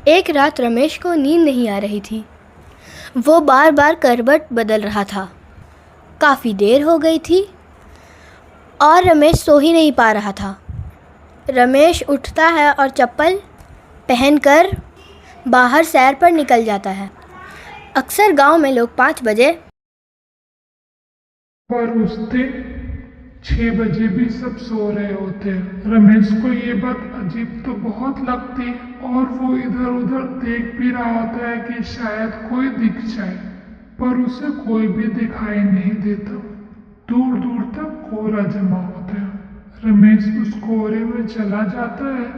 एक रात रमेश को नींद नहीं आ रही थी। वो बार बार करवट बदल रहा था। काफ़ी देर हो गई थी और रमेश सो ही नहीं पा रहा था। रमेश उठता है और चप्पल पहनकर बाहर सैर पर निकल जाता है। अक्सर गांव में लोग 5 बजे पर उस दिन 6 बजे भी सब सो रहे होते हैं। रमेश को ये बात अजीब तो बहुत लगती है और वो इधर उधर देख भी रहा होता है कि शायद कोई दिख जाए, पर उसे कोई भी दिखाई नहीं देता। दूर दूर तक कोहरा जमा होता है। रमेश उस कोहरे में चला जाता है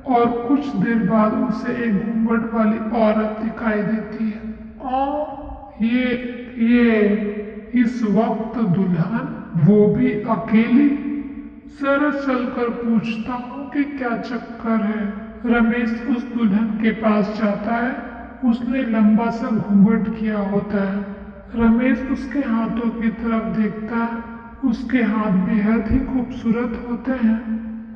और कुछ देर बाद उसे एक घूंघट वाली औरत दिखाई देती है। ये इस वक्त दुल्हन, वो भी अकेली। जरा चलकर पूछता हूँ कि क्या चक्कर है। रमेश उस दुल्हन के पास जाता है। उसने लंबा सा घूंघट किया होता है। रमेश उसके हाथों की तरफ देखता है। उसके हाथ बेहद ही खूबसूरत होते हैं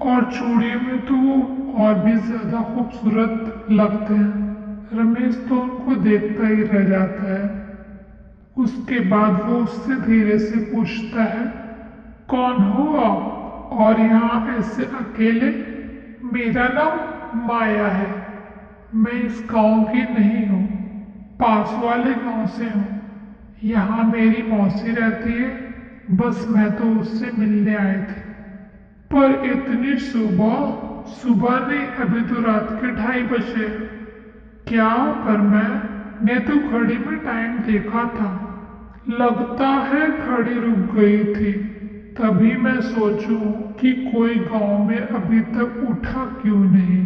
और चूड़ियों में तो वो और भी ज्यादा खूबसूरत लगते हैं। रमेश तो उनको देखता ही रह जाता है। उसके बाद वो उससे धीरे से पूछता है, कौन हो आप और यहाँ ऐसे अकेले? मेरा नाम माया है। मैं इस गांव की नहीं हूँ, पास वाले गांव से हूँ। यहाँ मेरी मौसी रहती है, बस मैं तो उससे मिलने आई थी। पर इतनी सुबह? सुबह नहीं, अभी तो रात के 2:30 बजे। क्या? पर मैंने तो घड़ी में टाइम देखा था। लगता है घड़ी रुक गई थी। तभी मैं सोचूं कि कोई गांव में अभी तक उठा क्यों नहीं।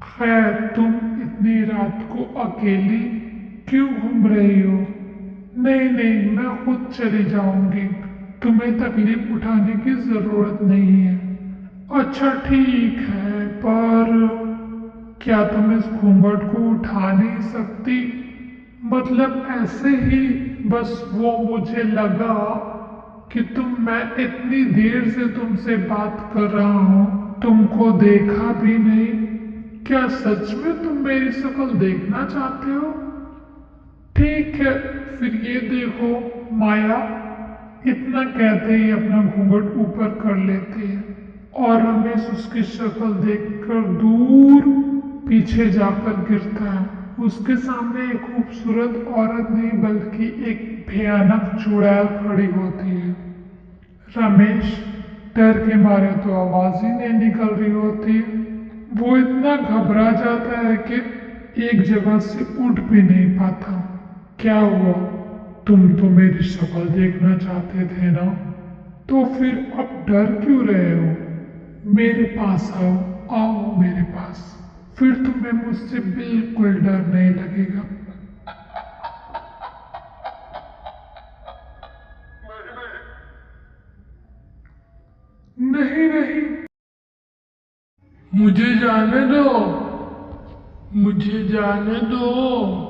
खैर, तुम इतनी रात को अकेली क्यों घूम रही हो? नहीं नहीं, मैं खुद चली जाऊंगी। तुम्हें तकलीफ उठाने की जरूरत नहीं है। अच्छा ठीक है, पर क्या तुम इस घूंघट को उठा नहीं सकती? मतलब ऐसे ही, बस वो मुझे लगा कि मैं इतनी देर से तुमसे बात कर रहा हूँ, तुमको देखा भी नहीं। क्या सच में तुम मेरी शक्ल देखना चाहते हो? ठीक है, फिर ये देखो माया। इतना कहते ही अपना घूंघट ऊपर कर लेती है और रमेश उसकी शक्ल देखकर दूर पीछे जाकर गिरता है। उसके सामने एक खूबसूरत औरत नहीं बल्कि एक भयानक चुड़ैल खड़ी होती है। रमेश डर के मारे तो आवाज ही नहीं निकल रही होती। वो इतना घबरा जाता है कि एक जगह से उठ भी नहीं पाता। क्या हुआ? तुम तो मेरी शक्ल देखना चाहते थे ना, तो फिर अब डर क्यों रहे हो? मेरे पास आओ, आओ मेरे पास। फिर तुम्हें मुझसे बिल्कुल डर नहीं लगेगा। नहीं नहीं, मुझे जाने दो, मुझे जाने दो।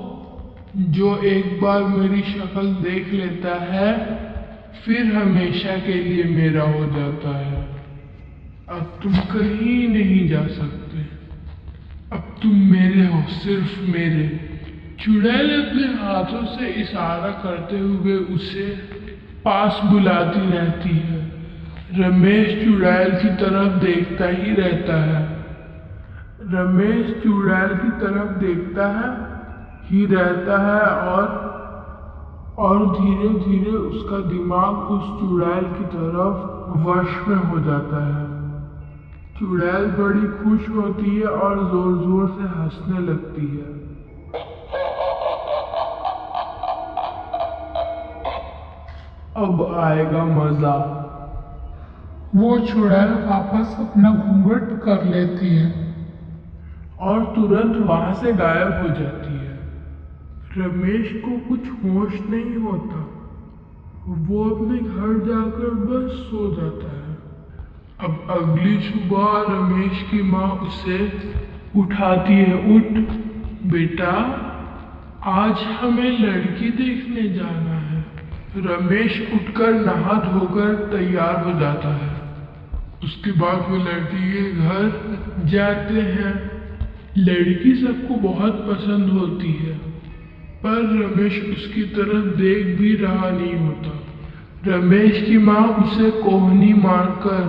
जो एक बार मेरी शक्ल देख लेता है फिर हमेशा के लिए मेरा हो जाता है। अब तुम कहीं नहीं जा सकते। अब तुम मेरे हो, सिर्फ मेरे। चुड़ैल अपने हाथों से इशारा करते हुए उसे पास बुलाती रहती है। रमेश चुड़ैल की तरफ देखता ही रहता है। रमेश चुड़ैल की तरफ देखता है ही रहता है और धीरे धीरे उसका दिमाग उस चुड़ैल की तरफ वश में हो जाता है। चुड़ैल बड़ी खुश होती है और जोर जोर से हंसने लगती है। अब आएगा मजा। वो चुड़ैल वापस अपना घूंघट कर लेती है और तुरंत वहां से गायब हो जाती है। रमेश को कुछ होश नहीं होता। वो अपने घर जाकर बस सो जाता है। अब अगली सुबह रमेश की माँ उसे उठाती है। उठ बेटा, आज हमें लड़की देखने जाना है। रमेश उठकर नहा धोकर तैयार हो जाता है। उसके बाद वो लड़की के घर जाते हैं। लड़की सबको बहुत पसंद होती है, पर रमेश उसकी तरफ देख भी रहा नहीं होता। रमेश की माँ उसे कोहनी मारकर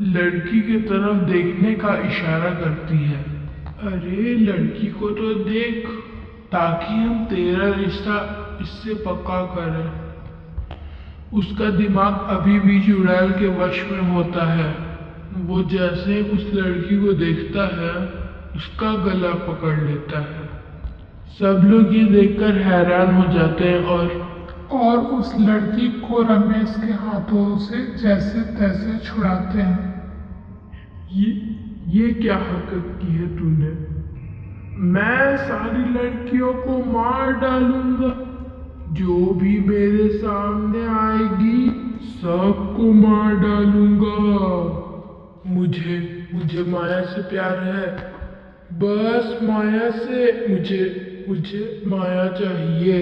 लड़की की तरफ देखने का इशारा करती है। अरे लड़की को तो देख, ताकि हम तेरा रिश्ता इससे पक्का करें। उसका दिमाग अभी भी चुड़ैल के वश में होता है। वो जैसे उस लड़की को देखता है, उसका गला पकड़ लेता है। सब लोग ये देखकर हैरान हो जाते हैं और उस लड़की को रमेश के हाथों से जैसे तैसे छुड़ाते हैं। ये क्या हरकत की है तूने? मैं सारी लड़कियों को मार डालूंगा। जो भी मेरे सामने आएगी सबको मार डालूंगा। मुझे माया से प्यार है, बस माया से। मुझे माया चाहिए।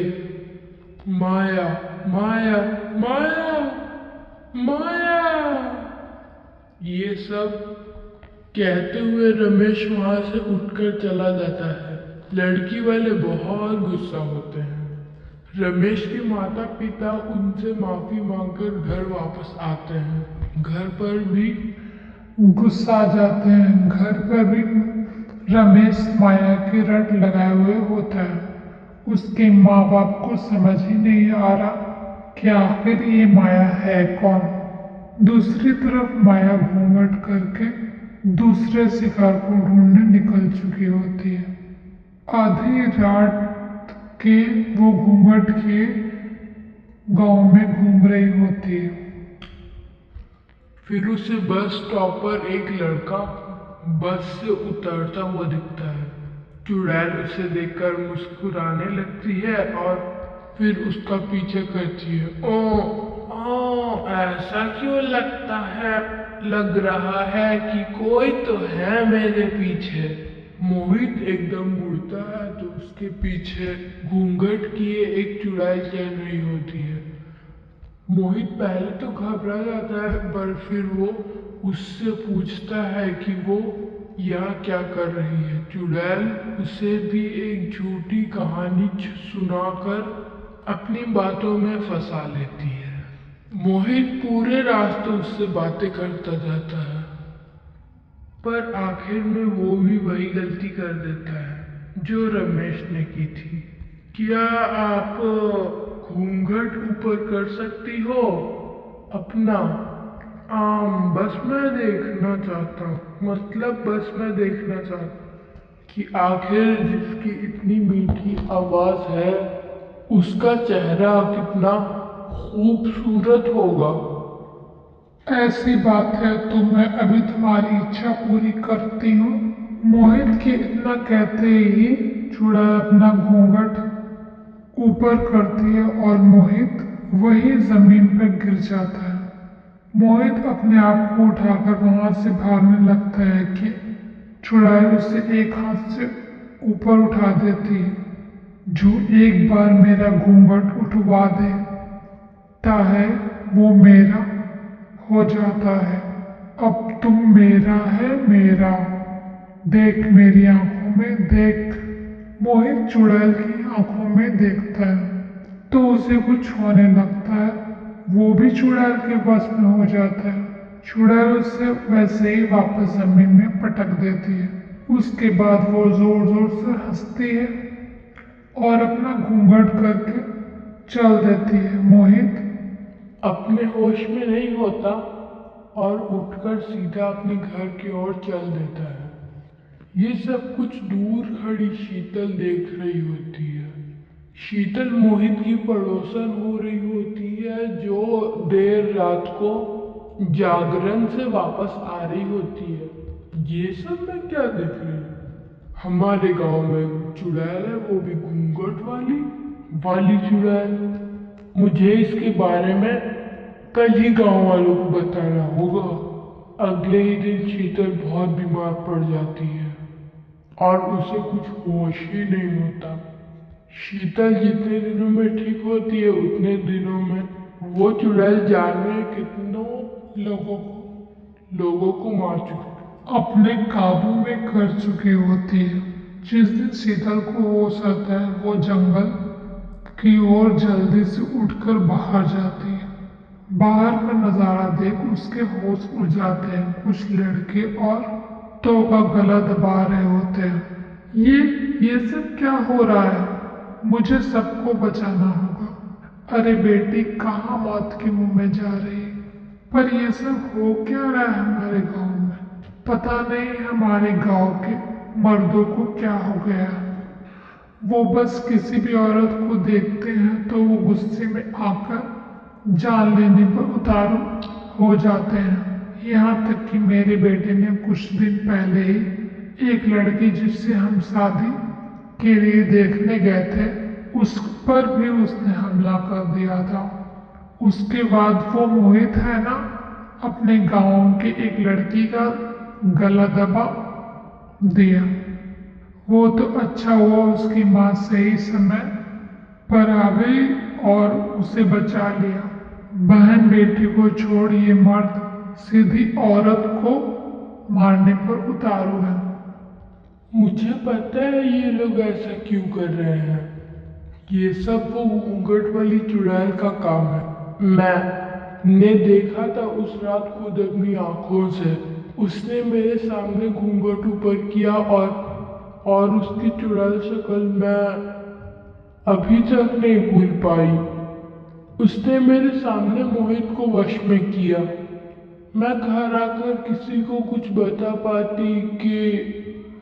माया माया माया माया। ये सब कहते हुए रमेश वहां से उठकर चला जाता है। लड़की वाले बहुत गुस्सा होते हैं। रमेश के माता पिता उनसे माफी मांगकर घर वापस आते हैं। घर पर भी गुस्सा आ जाते हैं। घर पर भी रमेश माया की रट लगाए हुए होता है। उसके माँ बाप को समझ ही नहीं आ रहा कि आखिर ये माया है कौन। दूसरी तरफ माया घूंघट करके दूसरे शिकार को ढूंढने निकल चुकी होती है। आधी रात के वो घूंघट के गांव में घूम रही होती है। फिर उसे बस स्टॉप पर एक लड़का बस से उतरता हुआ दिखता है। चुड़ैल उसे देखकर मुस्कुराने लगती है और फिर उसका पीछे करती है। ओ, ऐसा क्यों लगता है? लग रहा है कि कोई तो है मेरे पीछे। मोहित एकदम मुड़ता है तो उसके पीछे घूंघट किए एक चुड़ैल चल रही होती है। मोहित पहले तो घबरा जाता है, पर फिर वो उससे पूछता है कि वो यहाँ क्या कर रही है। चुड़ैल उसे भी एक झूठी कहानी सुनाकर अपनी बातों में फंसा लेती है। मोहित पूरे रास्ते उससे बातें करता जाता है, पर आखिर में वो भी वही गलती कर देता है जो रमेश ने की थी। क्या आप घूंघट ऊपर कर सकती हो अपना? बस मैं देखना चाहता हूँ। मतलब बस मैं देखना चाहता हूँ कि आखिर जिसकी इतनी मीठी आवाज है उसका चेहरा कितना खूबसूरत होगा। ऐसी बात है तो मैं अभी तुम्हारी इच्छा पूरी करती हूँ। मोहित के इतना कहते ही चुड़ैल अपना घूंघट ऊपर करती है और मोहित वही जमीन पर गिर जाता है। मोहित अपने आप को उठाकर वहां से भागने लगता है कि चुड़ैल उसे एक हाथ से ऊपर उठा देती है। जो एक बार मेरा घूंघट उठवा देता है वो मेरा हो जाता है। अब तुम मेरा है, मेरा। देख मेरी आंखों में देख। मोहित चुड़ैल की आंखों में देखता है तो उसे कुछ होने लगता है। वो भी चुड़ैल के बस में हो जाता है। चुड़ैल उसे वैसे ही वापस जमीन में पटक देती है। उसके बाद वो जोर जोर से हंसती है और अपना घूंघट करके चल देती है। मोहित अपने होश में नहीं होता और उठकर सीधा अपने घर की ओर चल देता है। ये सब कुछ दूर खड़ी शीतल देख रही होती है। शीतल मोहित की पड़ोसन हो रही होती है, जो देर रात को जागरण से वापस आ रही होती है। ये सब मैं क्या देख रही हूँ? हमारे गांव में चुड़ैल है, वो भी घूंघट वाली चुड़ैल। मुझे इसके बारे में कल ही गांव वालों को बताना होगा। अगले ही दिन शीतल बहुत बीमार पड़ जाती है और उसे कुछ होश ही नहीं होता। शीतल जितने दिनों में ठीक होती है उतने दिनों में वो चुड़ैल जाने कितनों लोगों को मार चुकी। अपने काबू में कर चुकी होती है। जिस दिन शीतल को होश आता है वो जंगल की ओर जल्दी से उठकर बाहर जाती है। बाहर का नज़ारा देख उसके होश उड़ जाते हैं। कुछ लड़के और तो का गला दबा रहे होते हैं। ये सब क्या हो रहा है? मुझे सबको बचाना होगा। अरे बेटी, कहाँ मौत के मुंह में जा रही है? पर ये सब हो क्या रहा है हमारे गांव में? पता नहीं हमारे गांव के मर्दों को क्या हो गया है। वो बस किसी भी औरत को देखते हैं तो वो गुस्से में आकर जान लेने पर उतारू हो जाते हैं। यहाँ तक कि मेरे बेटे ने कुछ दिन पहले ही एक लड़की जिससे हम शादी के लिए देखने गए थे उस पर भी उसने हमला कर दिया था। उसके बाद वो मोहित है ना, अपने गांव के एक लड़की का गला दबा दिया। वो तो अच्छा हुआ उसकी माँ सही समय पर आ गई और उसे बचा लिया। बहन बेटी को छोड़ ये मर्द सीधी औरत को मारने पर उतारू है। मुझे पता है ये लोग ऐसा क्यों कर रहे हैं। ये सब वो घूंघट वाली चुड़ैल का काम है। मैंने देखा था उस रात खुद अपनी आंखों से। उसने मेरे सामने घूंघट ऊपर किया और उसकी चुड़ैल शक्ल मैं अभी तक नहीं भूल पाई। उसने मेरे सामने मोहित को वश में किया। मैं घर आकर किसी को कुछ बता पाती कि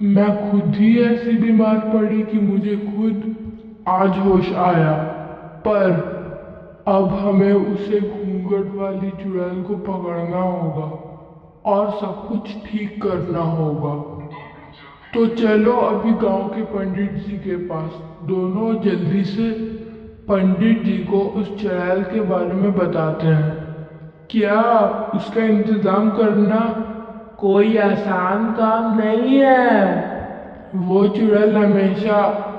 मैं खुद ही ऐसी बीमार पड़ी कि मुझे खुद आज होश आया। पर अब हमें उसे घूंघट वाली चुड़ैल को पकड़ना होगा और सब कुछ ठीक करना होगा। तो चलो अभी गांव के पंडित जी के पास। दोनों जल्दी से पंडित जी को उस चुड़ैल के बारे में बताते हैं। क्या उसका इंतजाम करना कोई आसान काम नहीं है। वो चुड़ैल हमेशा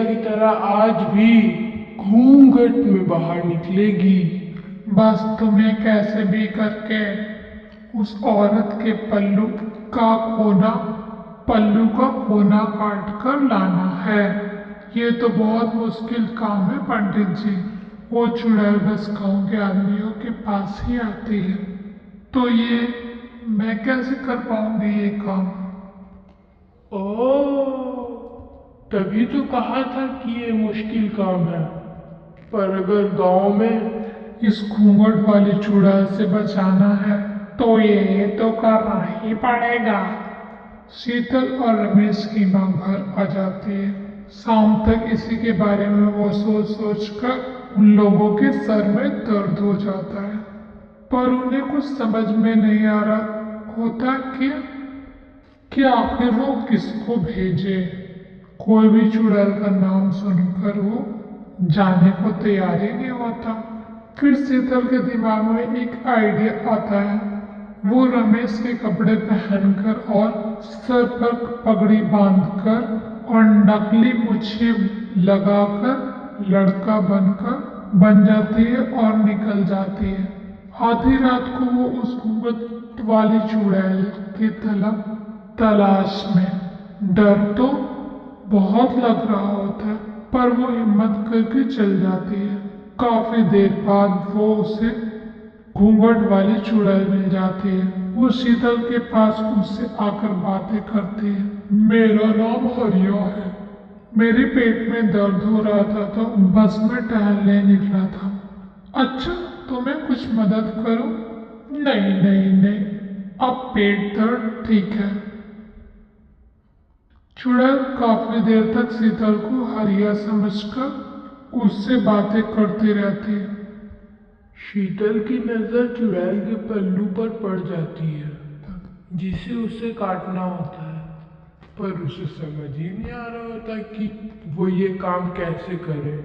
की तरह आज भी घूंघट में बाहर निकलेगी। बस तुम्हें कैसे भी करके उस औरत के पल्लू का कोना काट कर लाना है। ये तो बहुत मुश्किल काम है पंडित जी। वो चुड़ैल बस गाँव के आदमियों के पास ही आती है। तो ये मैं कैसे कर पाऊंगी ये काम? ओह, तभी तो कहा था कि ये मुश्किल काम है। पर अगर गांव में इस घूंघट वाली चुड़ैल से बचाना है तो ये तो करना ही पड़ेगा। शीतल और रमेश की माँ घर आ जाती है। शाम तक इसी के बारे में वो सोच कर उन लोगों के सर में दर्द हो जाता है। पर उन्हें कुछ समझ में नहीं आ रहा होता कि आखिर वो किसको भेजे। कोई भी चुड़ैल का नाम सुनकर वो जाने को तैयार ही नहीं होता। फिर शीतल के दिमाग में एक आइडिया आता है। वो रमेश के कपड़े पहनकर और सर पर पगड़ी बांधकर और नकली मूछें लगाकर लड़का बन जाती है और निकल जाती है। आधी रात को वो उस घूंघट वाली चुड़ैल की तलाश में। डर तो बहुत लग रहा होता है पर वो हिम्मत करके चल जाती है। काफी देर बाद वो उसे घूंघट वाली चुड़ैल मिल जाती है। वो शीतल के पास उससे आकर बातें करती है। मेरा नाम हरिया है। मेरे पेट में दर्द हो रहा था तो बस में टहलने निकला था। अच्छा, तो मैं कुछ मदद करूं? नहीं, अब पेट दर्द ठीक है। चुड़ैल काफी देर तक शीतल को हरिया समझकर उससे बातें करती रहती है। शीतल की नजर चुड़ैल के पल्लू पर पड़ जाती है जिसे उसे काटना होता है। पर उसे समझ ही नहीं आ रहा होता कि वो ये काम कैसे करे।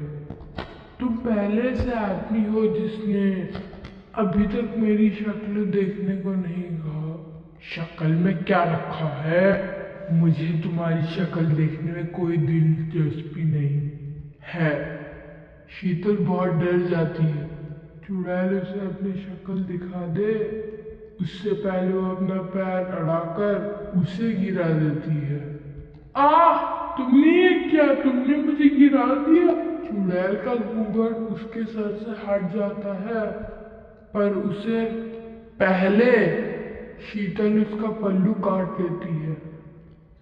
तुम पहले से आदमी हो जिसने अभी तक मेरी शक्ल देखने को नहीं कहा। शक्ल में क्या रखा है? मुझे तुम्हारी शक्ल देखने में कोई दिलचस्पी नहीं है। शीतल बहुत डर जाती है। चुड़ैल उसे अपनी शक्ल दिखा दे उससे पहले वो अपना पैर अड़ाकर उसे गिरा देती है। आह, तुमने ये क्या? तुमने मुझे गिरा दिया। चुड़ैल का घूंघट उसके सर से हट जाता है, पर उसे पहले शीतल उसका पल्लू काट लेती है।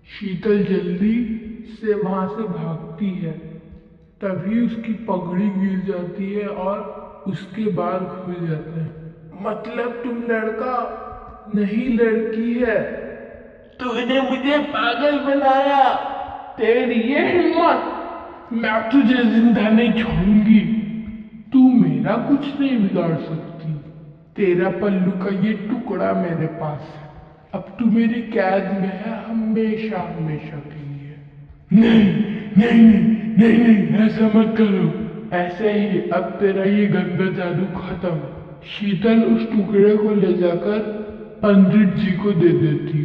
शीतल जल्दी से वहां से भागती है, तभी उसकी पगड़ी गिर जाती है और उसके बाल खुल जाते हैं। मतलब तुम लड़का नहीं लड़की है। तूने मुझे पागल बनाया। तेरी ये हिम्मत! मैं तुझे जिंदा नहीं छोड़ूंगी। तू मेरा कुछ नहीं बिगाड़ सकती। तेरा पल्लू का ये टुकड़ा मेरे पास है। अब तू मेरी कैद में है हमेशा हमेशा के लिए। नहीं नहीं नहीं नहीं नहीं, ऐसा मत करो। ऐसे ही अब तेरा ये गंदा जादू खत्म। शीतल उस टुकड़े को ले जाकर पंडित जी को दे देती,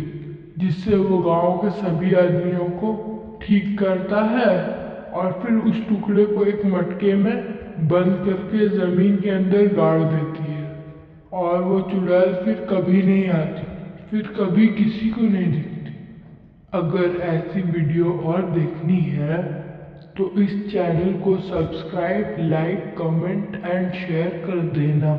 जिससे वो गांव के सभी आदमियों को ठीक करता है और फिर उस टुकड़े को एक मटके में बंद करके जमीन के अंदर गाड़ देती है। और वो चुड़ैल फिर कभी नहीं आती, फिर कभी किसी को नहीं दिखती। अगर ऐसी वीडियो और देखनी है तो इस चैनल को subscribe, like, comment and share कर देना।